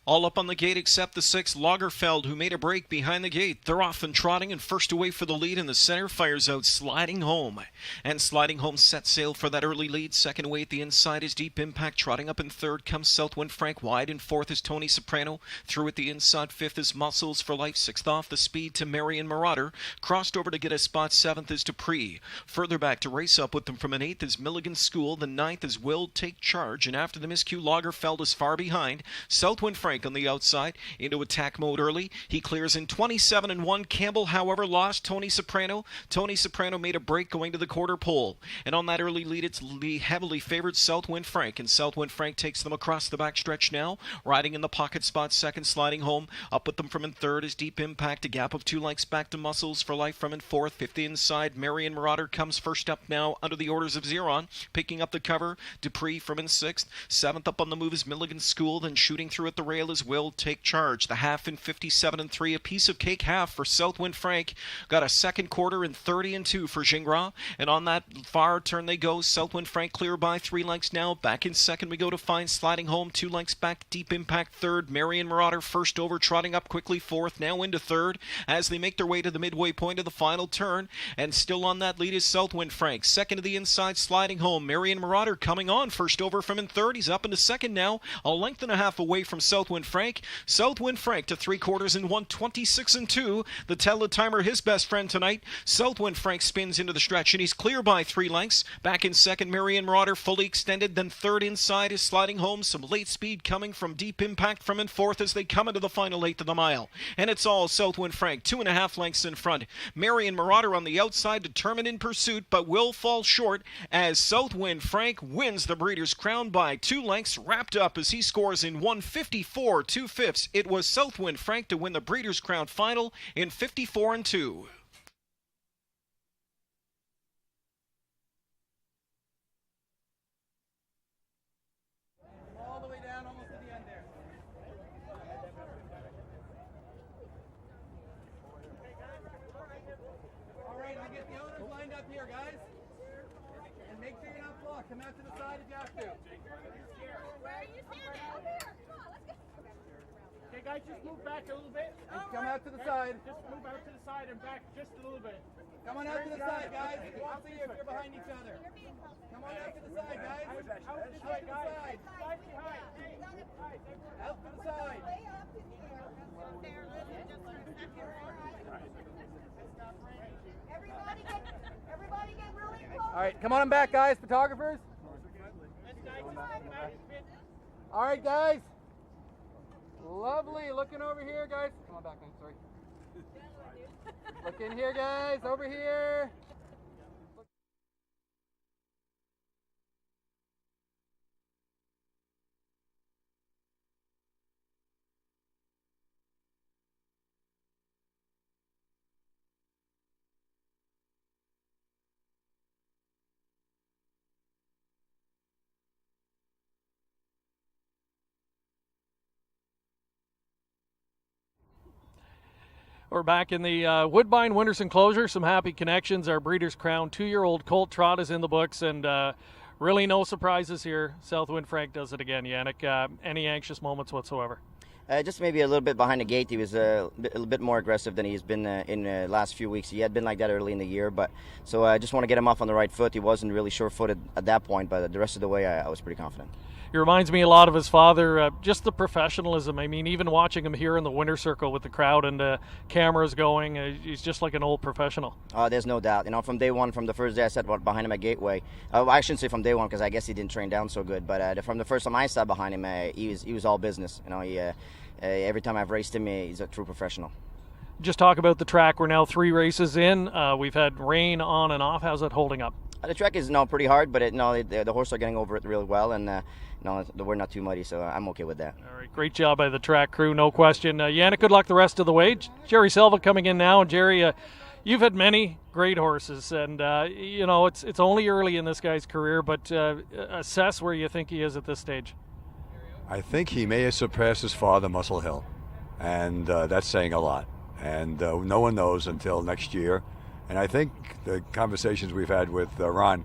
All up on the gate except the 6, Lagerfeld, who made a break behind the gate. They're off and trotting, and first away for the lead in the center fires out Sliding Home. And Sliding Home set sail for that early lead. Second away at the inside is Deep Impact. Trotting up in third comes Southwind Frank. Wide in fourth is Tony Soprano. Through at the inside, fifth is Muscles for Life. Sixth off the speed to Marion Marauder. Crossed over to get a spot. Seventh is Dupree. Further back to race up with them from an eighth is Milligan School. The ninth is Will Take Charge. And after the miscue, Lagerfeld is far behind. Southwind Frank on the outside into attack mode early. He clears in 27 and 1. Campbell, however, lost Tony Soprano. Tony Soprano made a break going to the quarter pole. And on that early lead, it's the heavily favored Southwind Frank. And Southwind Frank takes them across the backstretch now. Riding in the pocket spot, second, Sliding Home. Up with them from in third is Deep Impact. A gap of 2 lengths back to Muscles for Life from in fourth. Fifth inside, Marion Marauder comes first up now under the orders of Zeron. Picking up the cover, Dupree from in sixth. Seventh up on the move is Milligan School. Then shooting through at the rail is Will Take Charge. The half in 57 and 3. A piece of cake half for Southwind Frank. Got a second quarter in 30 and 2 for Gingras. And on that far turn they go. Southwind Frank clear by 3 lengths now. Back in second we go to find Sliding Home. 2 lengths back. Deep Impact third. Marion Marauder first over, trotting up quickly fourth. Now into third as they make their way to the midway point of the final turn. And still on that lead is Southwind Frank. Second to the inside, Sliding Home. Marion Marauder coming on first over from in third. He's up into second now. A length and a half away from Southwind Frank. Southwind Frank to 3/4 in 1:26 and 2. The teletimer, his best friend tonight. Southwind Frank spins into the stretch and he's clear by 3 lengths. Back in second, Marion Marauder fully extended. Then third inside is Sliding Home. Some late speed coming from Deep Impact from in fourth as they come into the final eighth of the mile. And it's all Southwind Frank, 2.5 lengths in front. Marion Marauder on the outside, determined in pursuit, but will fall short as Southwind Frank wins the Breeders' Crown by 2 lengths, wrapped up as he scores in 1:54 2/5. It was Southwind Frank to win the Breeders' Crown final in 54 and 2. All the way down almost to the end there. All right, I get the owners lined up here, guys. And make sure you're not blocked. Come out to the side if you have to. Where are you standing? Up here. Come on, let's go. Okay, guys, just move back a little bit. And come out to the side. Just move out to the side and back just a little bit. Come on out to the side, guys. We'll see you if you're behind each other. Come on out to the side, guys. Out this Out way, to the guys. side. Side behind. Out to the side. Way up in the air. There, listen, just for a second. Everybody get really close. All right, come on back, guys. Photographers. All right, guys. Lovely. Looking over here, guys. Come on back, man. Sorry. Look in here, guys. Over here. We're back in the Woodbine Winters Enclosure. Some happy connections. Our Breeders' Crown 2-year-old colt trot is in the books, and really no surprises here. Southwind Frank does it again. Yannick, any anxious moments whatsoever? Just maybe a little bit behind the gate. He was a little bit more aggressive than he's been in the last few weeks. He had been like that early in the year, but so I just want to get him off on the right foot. He wasn't really sure-footed at that point, but the rest of the way I was pretty confident. He reminds me a lot of his father, just the professionalism. I mean, even watching him here in the winter circle with the crowd and cameras going, he's just like an old professional. There's no doubt. You know, from day one, from the first day I sat behind him at Gateway, I shouldn't say from day one because I guess he didn't train down so good, but from the first time I sat behind him, he was all business. You know, every time I've raced him, he's a true professional. Just talk about the track. We're now 3 races in. We've had rain on and off. How's it holding up? The track is pretty hard, but the horses are getting over it real well, and we're not too muddy, so I'm okay with that. All right, great job by the track crew, no question. Yannick, good luck the rest of the way. Jerry Silva coming in now, and Jerry, you've had many great horses, and it's only early in this guy's career, but assess where you think he is at this stage. I think he may have surpassed his father, Muscle Hill, and that's saying a lot. And no one knows until next year. And I think the conversations we've had with Ron,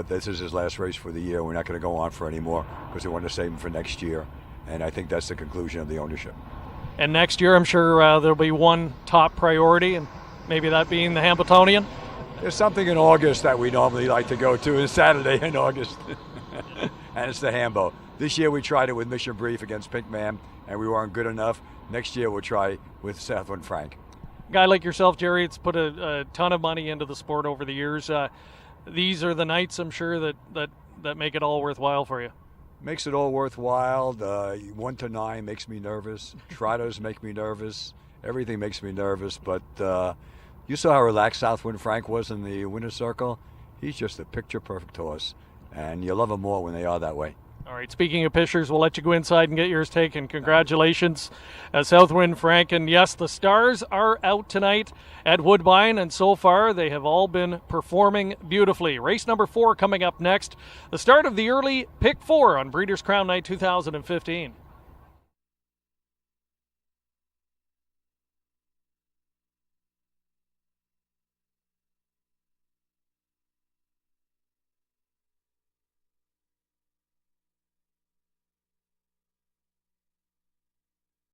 this is his last race for the year. We're not going to go on for any more because we want to save him for next year. And I think that's the conclusion of the ownership. And next year, I'm sure there'll be one top priority, and maybe that being the Hambletonian. There's something in August that we normally like to go to. It's Saturday in August, and it's the Hambo. This year we tried it with Mission Brief against Pinkman, and we weren't good enough. Next year we'll try with Southwind Frank. A guy like yourself, Jerry, it's put a ton of money into the sport over the years. These are the nights, I'm sure, that make it all worthwhile for you. Makes it all worthwhile. 1 to 9 makes me nervous. Trotters make me nervous. Everything makes me nervous. But you saw how relaxed Southwind Frank was in the winner's circle. He's just a picture-perfect horse, and you love him more when they are that way. All right, speaking of pictures, we'll let you go inside and get yours taken. Congratulations, Southwind Frank. And yes, the stars are out tonight at Woodbine, and so far they have all been performing beautifully. Race number 4 coming up next. The start of the early Pick 4 on Breeders' Crown Night 2015.